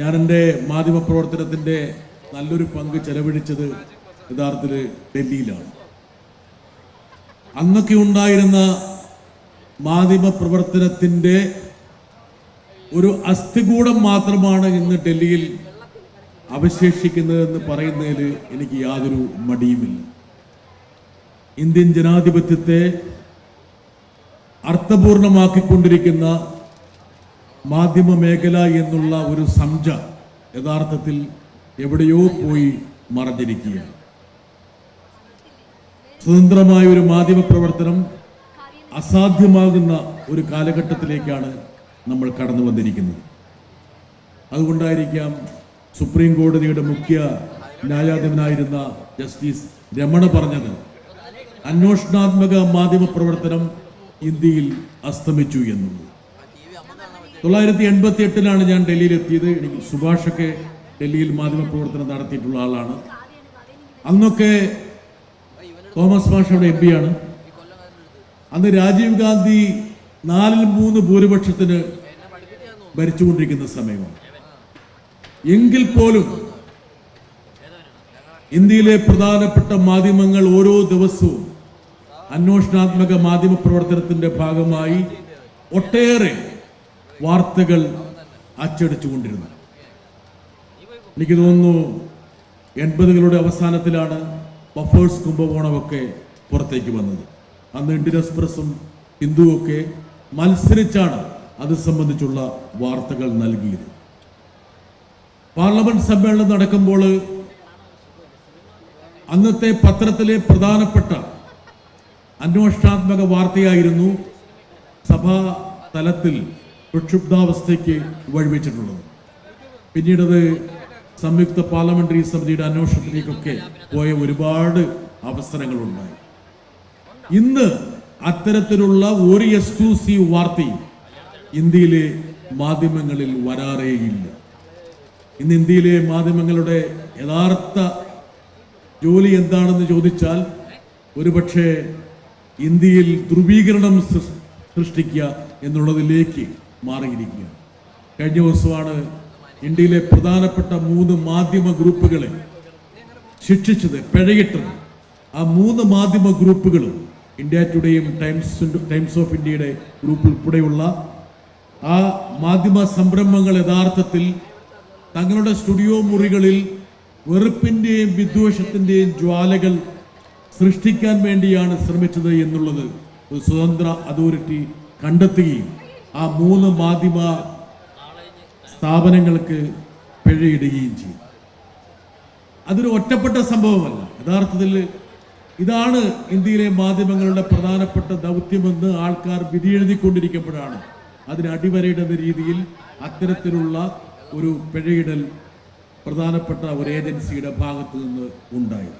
ഞാൻ എൻ്റെ മാധ്യമപ്രവർത്തനത്തിൻ്റെ നല്ലൊരു പങ്ക് ചെലവഴിച്ചത് യഥാർത്ഥത്തിൽ ഡൽഹിയിലാണ്. അന്നൊക്കെ ഉണ്ടായിരുന്ന മാധ്യമപ്രവർത്തനത്തിൻ്റെ ഒരു അസ്ഥികൂടം മാത്രമാണ് ഇന്ന് ഡൽഹിയിൽ അവശേഷിക്കുന്നതെന്ന് പറയുന്നതിൽ എനിക്ക് യാതൊരു മടിയുമില്ല. ഇന്ത്യൻ ജനാധിപത്യത്തെ അർത്ഥപൂർണമാക്കിക്കൊണ്ടിരിക്കുന്ന മാധ്യമ മേഖല എന്നുള്ള ഒരു സംജ യഥാർത്ഥത്തിൽ എവിടെയോ പോയി മറഞ്ഞിരിക്കുകയാണ്. സ്വതന്ത്രമായ ഒരു മാധ്യമ പ്രവർത്തനം അസാധ്യമാകുന്ന ഒരു കാലഘട്ടത്തിലേക്കാണ് നമ്മൾ കടന്നു വന്നിരിക്കുന്നത്. അതുകൊണ്ടായിരിക്കാം സുപ്രീം കോടതിയുടെ മുഖ്യ ന്യായാധിപനായിരുന്ന ജസ്റ്റിസ് രമണ പറഞ്ഞത് അന്വേഷണാത്മക മാധ്യമ പ്രവർത്തനം ഇന്ത്യയിൽ അസ്തമിച്ചു എന്നുള്ളത്. 1988 ഞാൻ ഡൽഹിയിലെത്തിയത്. എനിക്ക് സുഭാഷൊക്കെ ഡൽഹിയിൽ മാധ്യമ പ്രവർത്തനം നടത്തിയിട്ടുള്ള ആളാണ്. അന്നൊക്കെ തോമസ് മാഷയുടെ എം പിയാണ്. അന്ന് രാജീവ് ഗാന്ധി 4-3 ഭൂരിപക്ഷത്തിന് ഭരിച്ചുകൊണ്ടിരിക്കുന്ന സമയമാണ്. എങ്കിൽ പോലും ഇന്ത്യയിലെ പ്രധാനപ്പെട്ട മാധ്യമങ്ങൾ ഓരോ ദിവസവും അന്വേഷണാത്മക മാധ്യമ പ്രവർത്തനത്തിന്റെ ഭാഗമായി ഒട്ടേറെ വാർത്തകൾ അച്ചടിച്ചുകൊണ്ടിരുന്നു. എനിക്ക് തോന്നുന്നു 80കളുടെ അവസാനത്തിലാണ് ബഫേഴ്സ് കുംഭകോണമൊക്കെ പുറത്തേക്ക് വന്നത്. അന്ന് ഇന്ത്യൻ എക്സ്പ്രസും ഹിന്ദുവൊക്കെ മത്സരിച്ചാണ് അത് സംബന്ധിച്ചുള്ള വാർത്തകൾ നൽകിയത്. പാർലമെന്റ് സമ്മേളനം നടക്കുമ്പോൾ അന്നത്തെ പത്രത്തിലെ പ്രധാനപ്പെട്ട അന്വേഷണാത്മക വാർത്തയായിരുന്നു സഭാ തലത്തിൽ പ്രക്ഷുബ്ധാവസ്ഥയ്ക്ക് വഴിവെച്ചിട്ടുള്ളത്. പിന്നീടത് സംയുക്ത പാർലമെന്ററി സമിതിയുടെ അന്വേഷണത്തിലേക്കൊക്കെ പോയ ഒരുപാട് അവസരങ്ങളുണ്ടായി. ഇന്ന് അത്തരത്തിലുള്ള ഒരു എക്സ്ക്ലൂസീവ് വാർത്തയും ഇന്ത്യയിലെ മാധ്യമങ്ങളിൽ വരാറേയില്ല. ഇന്ന് ഇന്ത്യയിലെ മാധ്യമങ്ങളുടെ യഥാർത്ഥ ജോലി എന്താണെന്ന് ചോദിച്ചാൽ ഒരുപക്ഷെ ഇന്ത്യയിൽ ധ്രുവീകരണം സൃഷ്ടിക്കുക എന്നുള്ളതിലേക്ക് മാറിയിരിക്കുകയാണ്. കഴിഞ്ഞ ദിവസമാണ് ഇന്ത്യയിലെ പ്രധാനപ്പെട്ട 3 മാധ്യമ ഗ്രൂപ്പുകളെ ശിക്ഷിച്ചത്, പിഴയിട്ടത്. ആ 3 മാധ്യമ ഗ്രൂപ്പുകളും ഇന്ത്യ ടുഡേയും ടൈംസ് ഓഫ് ഇന്ത്യയുടെ ഗ്രൂപ്പ് ഉൾപ്പെടെയുള്ള ആ മാധ്യമ സംരംഭങ്ങൾ യഥാർത്ഥത്തിൽ തങ്ങളുടെ സ്റ്റുഡിയോ മുറികളിൽ വെറുപ്പിൻ്റെയും വിദ്വേഷത്തിൻ്റെയും ജ്വാലകൾ സൃഷ്ടിക്കാൻ വേണ്ടിയാണ് ശ്രമിച്ചത് എന്നുള്ളത് ഒരു സ്വതന്ത്ര അതോറിറ്റി കണ്ടെത്തുകയും ആ 3 മാധ്യമ സ്ഥാപനങ്ങൾക്ക് പിഴയിടുകയും ചെയ്യും. അതൊരു ഒറ്റപ്പെട്ട സംഭവമല്ല. യഥാർത്ഥത്തിൽ ഇതാണ് ഇന്ത്യയിലെ മാധ്യമങ്ങളുടെ പ്രധാനപ്പെട്ട ദൗത്യമെന്ന് ആൾക്കാർ വിധിയെഴുതിക്കൊണ്ടിരിക്കുമ്പോഴാണ് അതിന് അടിവരയിടുന്ന രീതിയിൽ അത്തരത്തിലുള്ള ഒരു പിഴയിടൽ പ്രധാനപ്പെട്ട ഒരു ഏജൻസിയുടെ ഭാഗത്തു നിന്ന് ഉണ്ടായത്.